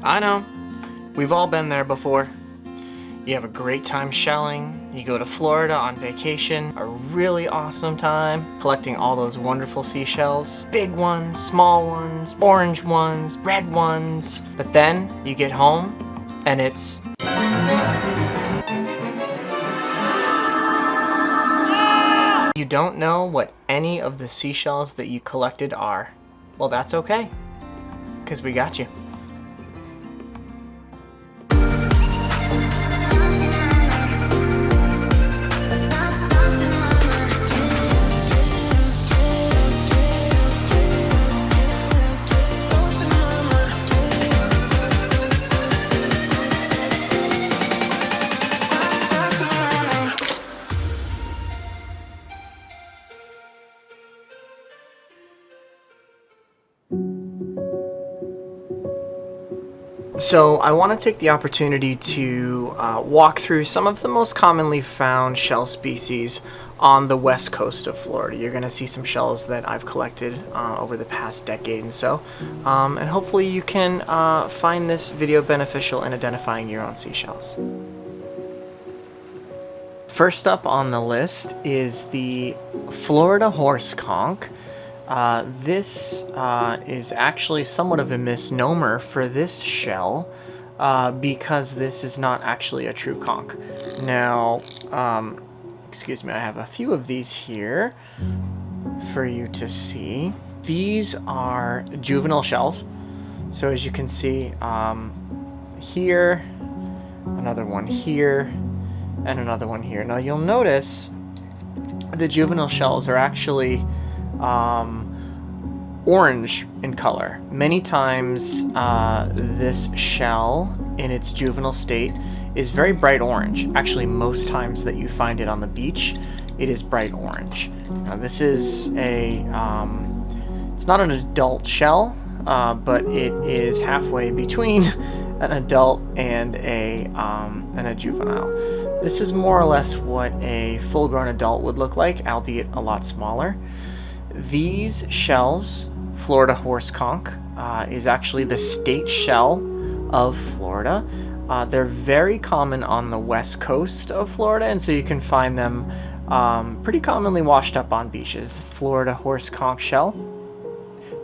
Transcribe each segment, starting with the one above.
I know, we've all been there before. You have a great time shelling, you go to Florida on vacation, a really awesome time collecting all those wonderful seashells. Big ones, small ones, orange ones, red ones. But then you get home and it's... You don't know what any of the seashells that you collected are. Well, that's okay, because we got you. So I want to take the opportunity to walk through some of the most commonly found shell species on the west coast of Florida. You're going to see some shells that I've collected over the past decade and so, and hopefully you can find this video beneficial in identifying your own seashells. First up on the list is the Florida horse conch. This is actually somewhat of a misnomer for this shell because this is not actually a true conch. Now, excuse me, I have a few of these here for you to see. These are juvenile shells. So as you can see here, another one here, and another one here. Now you'll notice the juvenile shells are actually orange in color. Many times this shell in its juvenile state is very bright orange. Actually, most times that you find it on the beach, it is bright orange. Now this is a, it's not an adult shell, but it is halfway between an adult and a juvenile. This is more or less what a full-grown adult would look like, albeit a lot smaller. These shells, Florida horse conch, is actually the state shell of Florida. They're very common on the west coast of Florida, and so you can find them pretty commonly washed up on beaches. Florida horse conch shell.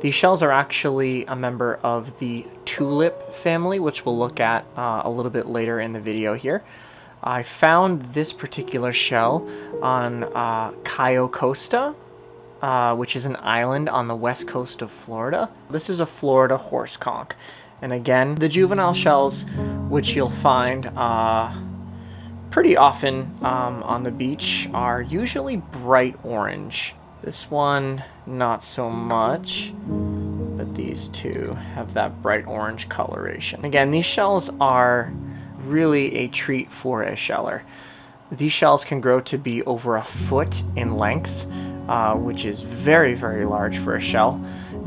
These shells are actually a member of the TULIP family, which we'll look at a little bit later in the video here. I found this particular shell on Cayo Costa, which is an island on the west coast of Florida. This is a Florida horse conch. And again, the juvenile shells, which you'll find pretty often on the beach, are usually bright orange. This one, not so much, but these two have that bright orange coloration. Again, these shells are really a treat for a sheller. These shells can grow to be over a foot in length, which is very, very large for a shell.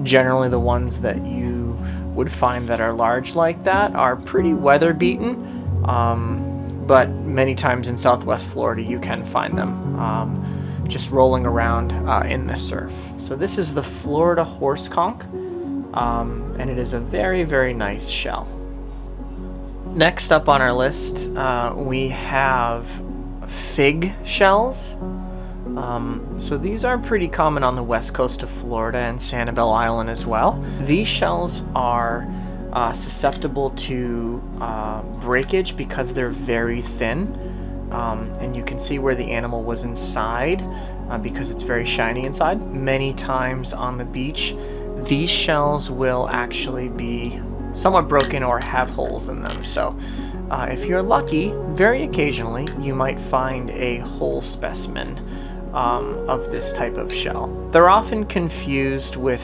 Generally, the ones that you would find that are large like that are pretty weather beaten, but many times in southwest Florida you can find them just rolling around in the surf. So this is the Florida horse conch, and it is a very, very nice shell. Next up on our list, we have FIG shells. So these are pretty common on the west coast of Florida and Sanibel Island as well. These shells are susceptible to breakage because they're very thin, and you can see where the animal was inside because it's very shiny inside. Many times on the beach, these shells will actually be somewhat broken or have holes in them. So if you're lucky, very occasionally you might find a whole specimen of this type of shell. They're often confused with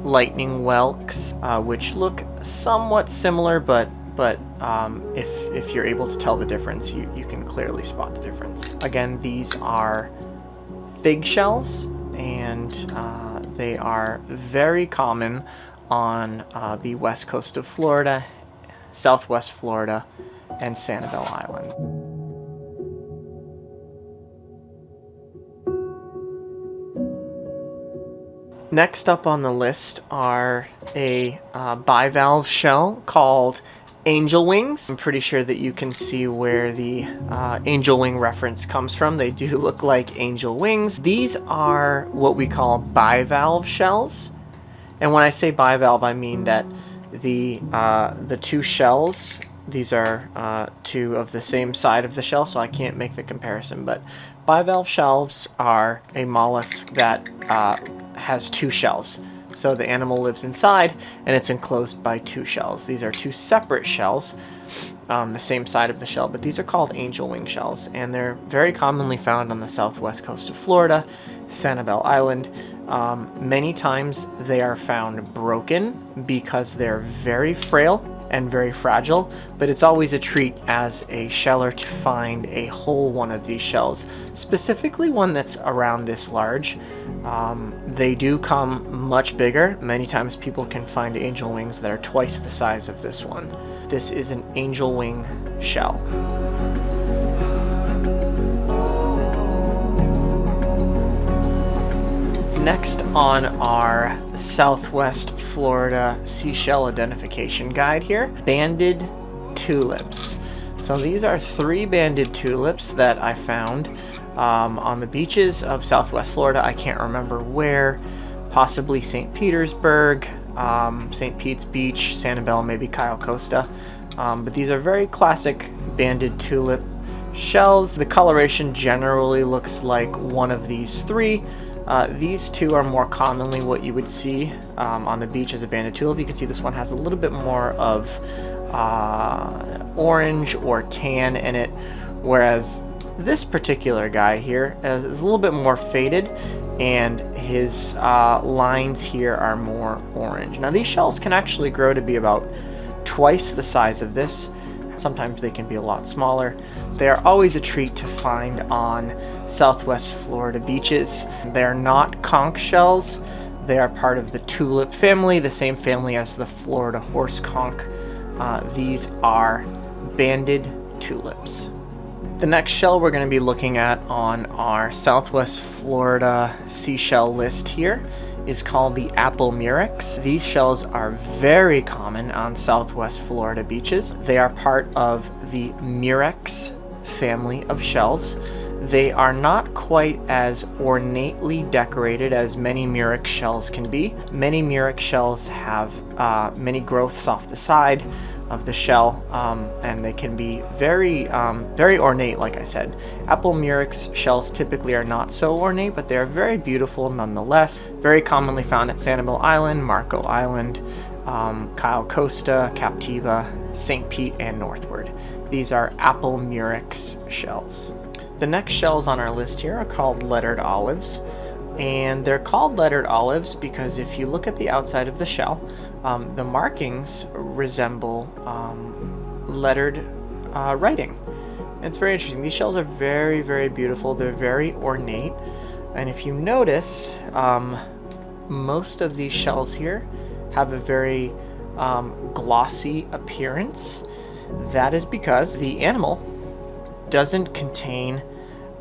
lightning whelks, which look somewhat similar, but if you're able to tell the difference, you can clearly spot the difference. Again, these are FIG shells, and they are very common on the west coast of Florida, southwest Florida, and Sanibel Island. Next up on the list are a bivalve shell called angel wings. I'm pretty sure that you can see where the angel wing reference comes from. They do look like angel wings. These are what we call bivalve shells. And when I say bivalve, I mean that the two shells, these are two of the same side of the shell, so I can't make the comparison, but bivalve shells are a mollusk that has two shells. So the animal lives inside and it's enclosed by two shells. These are two separate shells, the same side of the shell, but these are called angel wing shells, and they're very commonly found on the southwest coast of Florida, Sanibel Island. Many times they are found broken because they're very frail and very fragile, but it's always a treat as a sheller to find a whole one of these shells, specifically one that's around this large. They do come much bigger. Many times people can find angel wings that are twice the size of this one. This is an angel wing shell. Next on our Southwest Florida seashell identification guide here, banded tulips. So these are 3 banded tulips that I found on the beaches of Southwest Florida. I can't remember where, possibly St. Petersburg, St. Pete's Beach, Sanibel, maybe Cayo Costa. But these are very classic banded tulip shells. The coloration generally looks like one of these 3. These 2 are more commonly what you would see on the beach as a banded tulip. You can see this one has a little bit more of orange or tan in it, whereas this particular guy here is a little bit more faded, and his lines here are more orange. Now these shells can actually grow to be about twice the size of this. Sometimes they can be a lot smaller. They are always a treat to find on Southwest Florida beaches. They are not conch shells. They are part of the tulip family, the same family as the Florida horse conch. These are banded tulips. The next shell we're going to be looking at on our Southwest Florida seashell list here is called the apple murex. These shells are very common on Southwest Florida beaches. They are part of the murex family of shells. They are not quite as ornately decorated as many murex shells can be. Many murex shells have many growths off the side of the shell, and they can be very ornate, like I said. Apple murex shells typically are not so ornate, but they are very beautiful nonetheless. Very commonly found at Sanibel Island, Marco Island, Cayo Costa, Captiva, St. Pete, and northward. These are apple murex shells. The next shells on our list here are called lettered olives, and they're called lettered olives because if you look at the outside of the shell, the markings resemble lettered writing. It's very interesting. These shells are very, very beautiful. They're very ornate, and if you notice, most of these shells here have a very glossy appearance. That is because the animal doesn't contain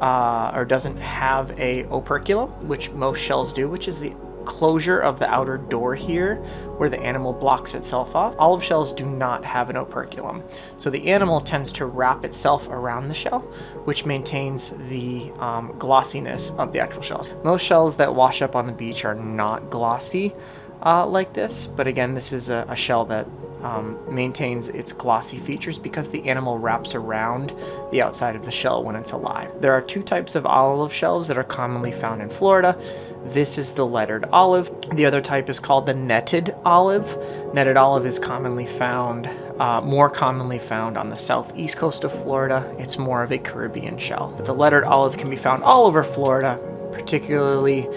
or doesn't have a operculum, which most shells do, which is the closure of the outer door here where the animal blocks itself off. Olive shells do not have an operculum, so the animal tends to wrap itself around the shell, which maintains the glossiness of the actual shells. Most shells that wash up on the beach are not glossy like this, but again, this is a shell that maintains its glossy features because the animal wraps around the outside of the shell when it's alive. There are 2 types of olive shells that are commonly found in Florida. This is the lettered olive. The other type is called the netted olive. Netted olive is commonly found, more commonly found on the southeast coast of Florida. It's more of a Caribbean shell. But the lettered olive can be found all over Florida, particularly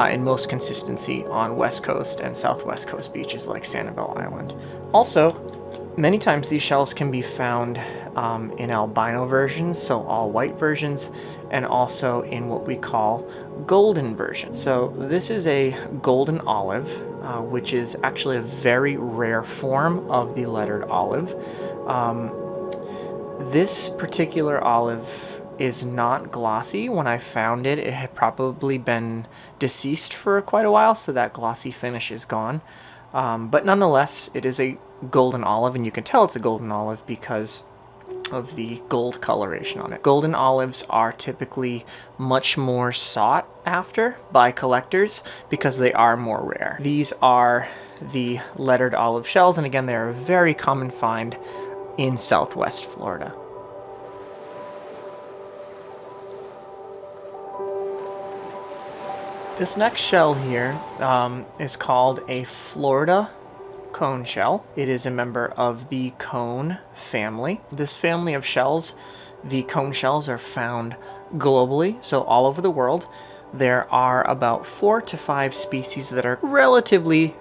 in most consistency on West Coast and Southwest Coast beaches like Sanibel Island. Also, many times these shells can be found in albino versions, so all white versions, and also in what we call golden versions. So this is a golden olive, which is actually a very rare form of the lettered olive. This particular olive is not glossy. When I found it, it had probably been deceased for quite a while, so that glossy finish is gone. But nonetheless, it is a golden olive, and you can tell it's a golden olive because of the gold coloration on it. Golden olives are typically much more sought after by collectors because they are more rare. These are the lettered olive shells, and again, they are a very common find in Southwest Florida. This next shell here is called a Florida cone shell. It is a member of the cone family. This family of shells, the cone shells, are found globally, so all over the world. There are about 4 to 5 species that are relatively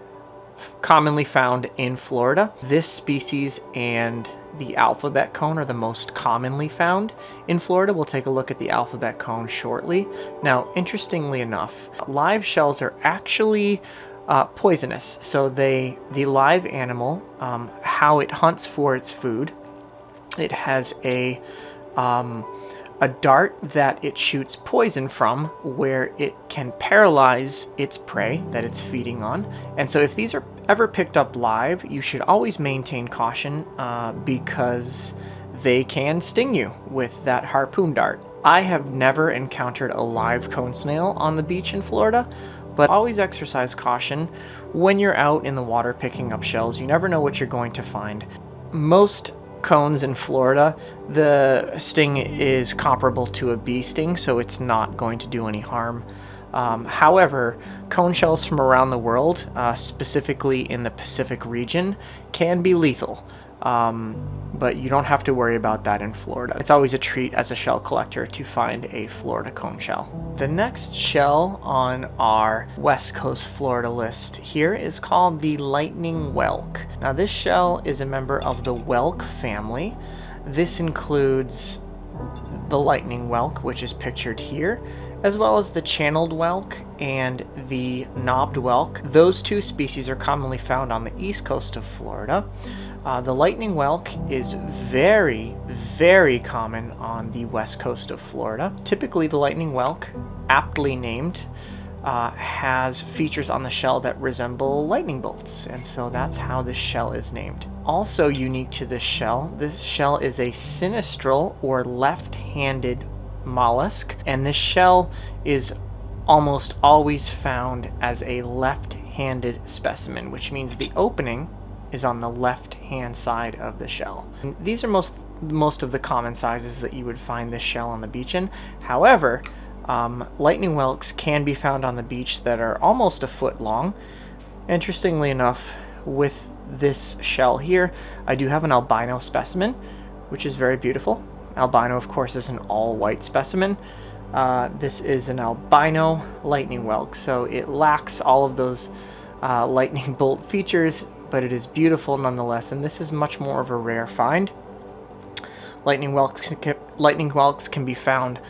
commonly found in Florida. This species and the alphabet cone are the most commonly found in Florida. We'll take a look at the alphabet cone shortly. Now, interestingly enough, live shells are actually poisonous. So the live animal, how it hunts for its food, it has a dart that it shoots poison from, where it can paralyze its prey that it's feeding on. And so if these are ever picked up live, you should always maintain caution because they can sting you with that harpoon dart. I have never encountered a live cone snail on the beach in Florida, but always exercise caution when you're out in the water picking up shells. You never know what you're going to find. Most cones in Florida, the sting is comparable to a bee sting, so it's not going to do any harm. However, cone shells from around the world, specifically in the Pacific region, can be lethal. But you don't have to worry about that in Florida. It's always a treat as a shell collector to find a Florida cone shell. The next shell on our West Coast Florida list here is called the lightning whelk. Now, this shell is a member of the whelk family. This includes the lightning whelk, which is pictured here, as well as the channeled whelk and the knobbed whelk. Those two species are commonly found on the east coast of Florida. The lightning whelk is very, very common on the west coast of Florida. Typically, the lightning whelk, aptly named, has features on the shell that resemble lightning bolts, and so that's how this shell is named. Also unique to this shell is a sinistral or left-handed mollusk, and this shell is almost always found as a left-handed specimen, which means the opening is on the left-hand side of the shell. And these are most of the common sizes that you would find this shell on the beach in. However, lightning whelks can be found on the beach that are almost a foot long. Interestingly enough, with this shell here, I do have an albino specimen, which is very beautiful. Albino, of course, is an all-white specimen. This is an albino lightning whelk, so it lacks all of those lightning bolt features, but it is beautiful nonetheless, and this is much more of a rare find. Lightning whelks can be found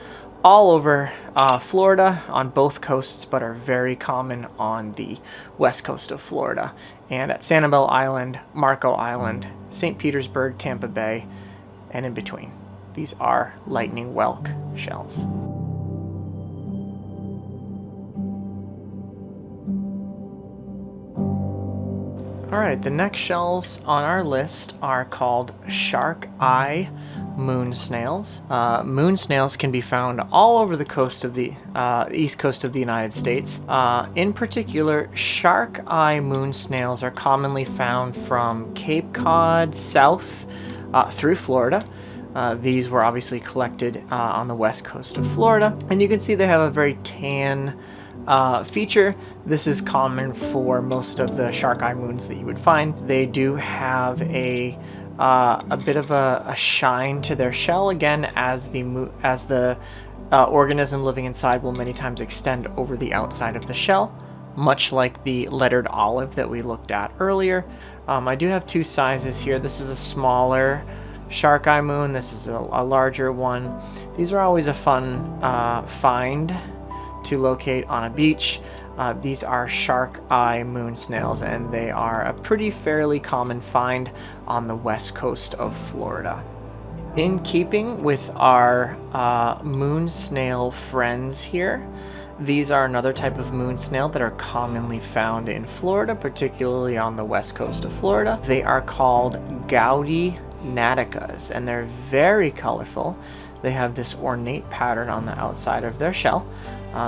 all over Florida on both coasts, but are very common on the west coast of Florida, and at Sanibel Island, Marco Island, St. Petersburg, Tampa Bay, and in between. These are lightning whelk shells. Alright, the next shells on our list are called shark eye moon snails. Moon snails can be found all over the coast of the east coast of the United States. In particular, shark eye moon snails are commonly found from Cape Cod south through Florida. These were obviously collected on the west coast of Florida, and you can see they have a very tan feature. This is common for most of the shark eye moons that you would find. They do have a bit of a shine to their shell, again, as the organism living inside will many times extend over the outside of the shell, much like the lettered olive that we looked at earlier. I do have two sizes here. This is a smaller shark eye moon. This is a larger one. These are always a fun find to locate on a beach. These are shark eye moon snails, and they are a fairly common find on the west coast of Florida. In keeping with our moon snail friends here, these are another type of moon snail that are commonly found in Florida, particularly on the west coast of Florida. They are called GAUDY NATICAs, and they're very colorful. They have this ornate pattern on the outside of their shell.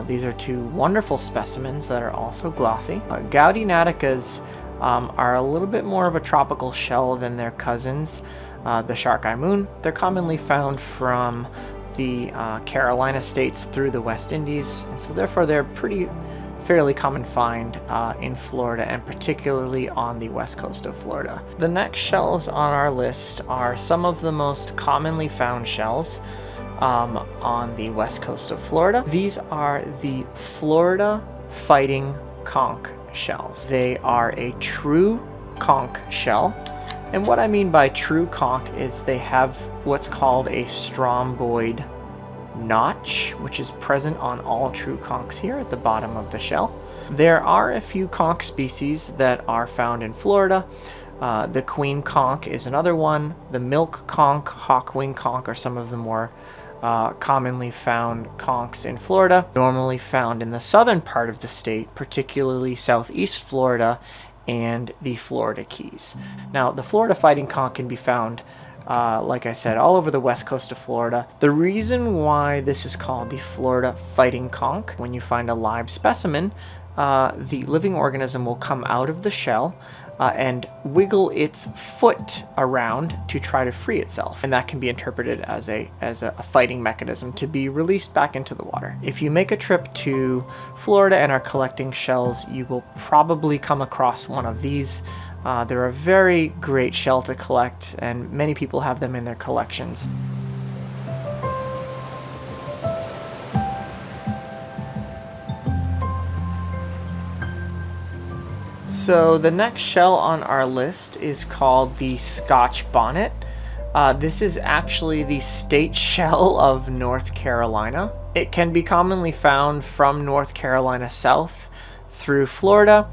These are two wonderful specimens that are also glossy. GAUDY NATICAs are a little bit more of a tropical shell than their cousins, the shark-eye moon. They're commonly found from the Carolina states through the West Indies, and so therefore they're fairly common find in Florida, and particularly on the west coast of Florida. The next shells on our list are some of the most commonly found shells on the west coast of Florida. These are the Florida fighting conch shells. They are a true conch shell. And what I mean by true conch is they have what's called a stromboid notch, which is present on all true conchs here at the bottom of the shell. There are a few conch species that are found in Florida. The queen conch is another one. The milk conch, hawkwing conch are some of the more commonly found conchs in Florida, normally found in the southern part of the state, particularly southeast Florida and the Florida Keys. Now, the Florida fighting conch can be found, like I said, all over the west coast of Florida. The reason why this is called the Florida fighting conch, when you find a live specimen, the living organism will come out of the shell and wiggle its foot around to try to free itself, and that can be interpreted as a fighting mechanism to be released back into the water. If you make a trip to Florida and are collecting shells, you will probably come across one of these. They're a very great shell to collect, and many people have them in their collections. So the next shell on our list is called the Scotch bonnet. This is actually the state shell of North Carolina. It can be commonly found from North Carolina south through Florida.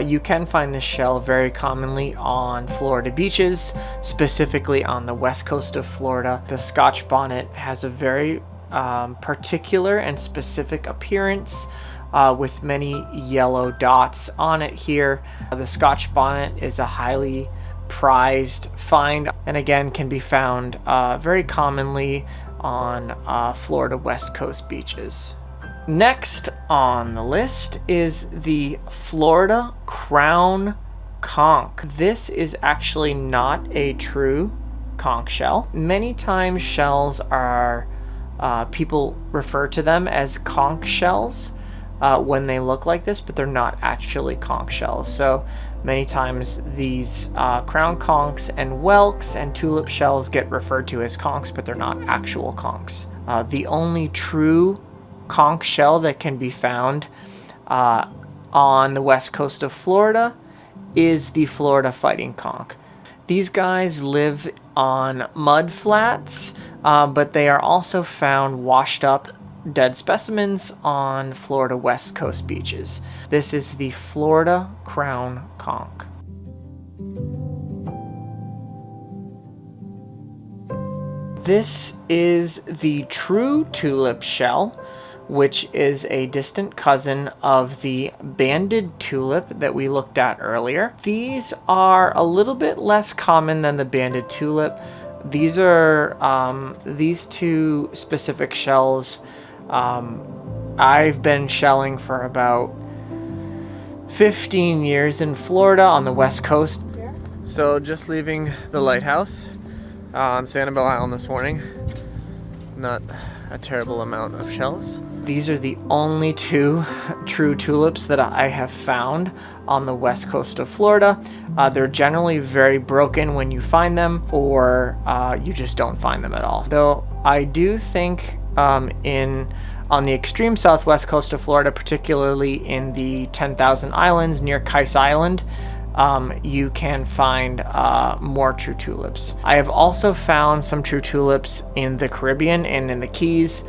You can find this shell very commonly on Florida beaches, specifically on the west coast of Florida. The Scotch bonnet has a very particular and specific appearance, with many yellow dots on it here. The Scotch bonnet is a highly prized find, and again can be found very commonly on Florida west coast beaches. Next on the list is the Florida crown conch. This is actually not a true conch shell. Many times shells are, people refer to them as conch shells when they look like this, but they're not actually conch shells. So many times these crown conchs and whelks and tulip shells get referred to as conchs, but they're not actual conchs. The only true conch shell that can be found on the west coast of Florida is the Florida fighting conch. These guys live on mud flats, but they are also found washed up dead specimens on Florida west coast beaches. This is the Florida crown conch. This is the true tulip shell, which is a distant cousin of the banded tulip that we looked at earlier. These are a little bit less common than the banded tulip. These are these two specific shells. I've been shelling for about 15 years in Florida on the west coast. So just leaving the lighthouse on Sanibel Island this morning. Not a terrible amount of shells. These are the only two true tulips that I have found on the west coast of Florida. They're generally very broken when you find them, or you just don't find them at all. Though I do think on the extreme southwest coast of Florida, particularly in the 10,000 Islands near Kais Island, you can find more true tulips. I have also found some true tulips in the Caribbean and in the Keys,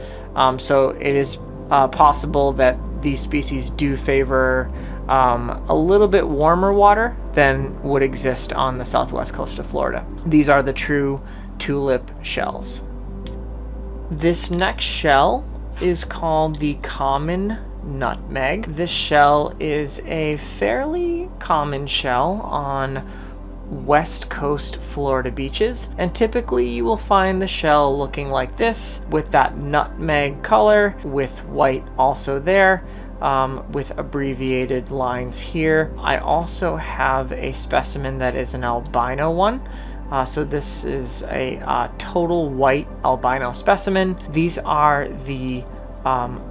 so it is possible that these species do favor a little bit warmer water than would exist on the southwest coast of Florida. These are the true tulip shells. This next shell is called the common nutmeg. This shell is a fairly common shell on west coast Florida beaches, and typically you will find the shell looking like this, with that nutmeg color, with white also there, with abbreviated lines here. I also have a specimen that is an albino one. So this is a total white albino specimen. These are the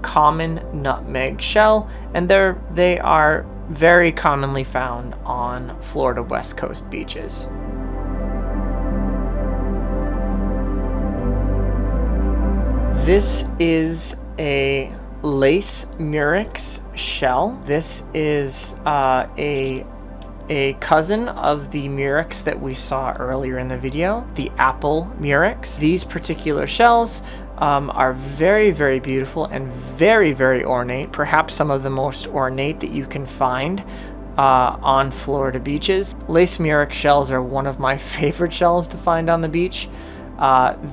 common nutmeg shell, and they are very commonly found on Florida West Coast beaches. This is a lace murex shell. This is a cousin of the murex that we saw earlier in the video, the apple murex. These particular shells are very, very beautiful and very, very ornate, perhaps some of the most ornate that you can find on Florida beaches. Lace murex shells are one of my favorite shells to find on the beach.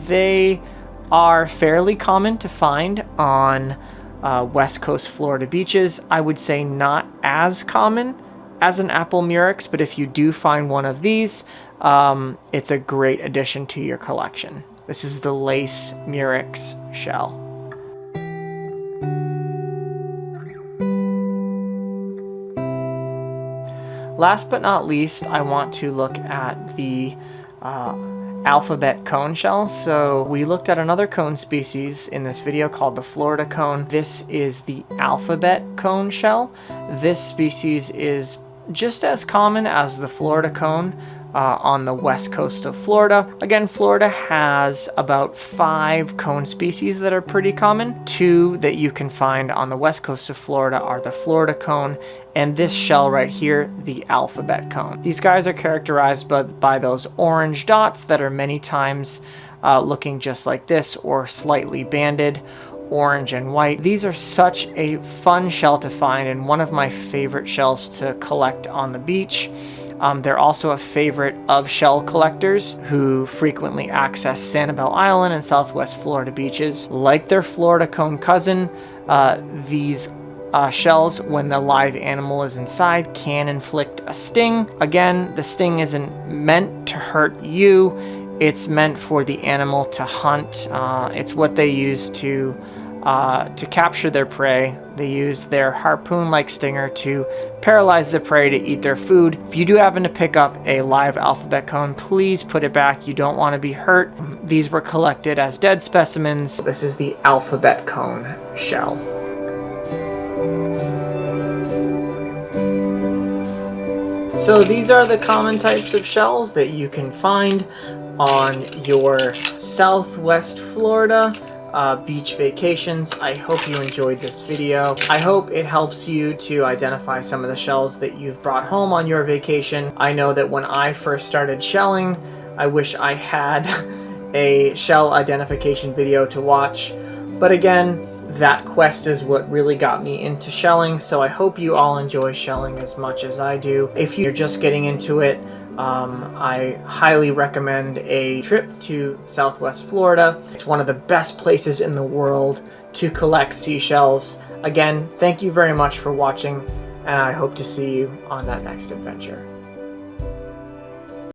They are fairly common to find on West Coast Florida beaches. I would say not as common as an apple murex, but if you do find one of these, it's a great addition to your collection. This is the lace murex shell. Last but not least, I want to look at the alphabet cone shells. So we looked at another cone species in this video called the Florida cone. This is the alphabet cone shell. This species is just as common as the Florida cone on the west coast of Florida. Again, Florida has about 5 cone species that are pretty common. 2 that you can find on the west coast of Florida are the Florida cone and this shell right here, the alphabet cone. These guys are characterized by those orange dots that are many times looking just like this or slightly banded, orange and white. These are such a fun shell to find and one of my favorite shells to collect on the beach. They're also a favorite of shell collectors who frequently access Sanibel Island and southwest Florida beaches. Like their Florida cone cousin, these shells, when the live animal is inside, can inflict a sting. Again, the sting isn't meant to hurt you. It's meant for the animal to hunt. It's what they use to capture their prey. They use their harpoon-like stinger to paralyze the prey to eat their food. If you do happen to pick up a live alphabet cone, please put it back. You don't want to be hurt. These were collected as dead specimens. This is the alphabet cone shell. So these are the common types of shells that you can find on your southwest Florida beach vacations. I hope you enjoyed this video. I hope it helps you to identify some of the shells that you've brought home on your vacation. I know that when I first started shelling, I wish I had a shell identification video to watch. But again, that quest is what really got me into shelling, so I hope you all enjoy shelling as much as I do. If you're just getting into it, I highly recommend a trip to Southwest Florida. It's one of the best places in the world to collect seashells. Again, thank you very much for watching, and I hope to see you on that next adventure.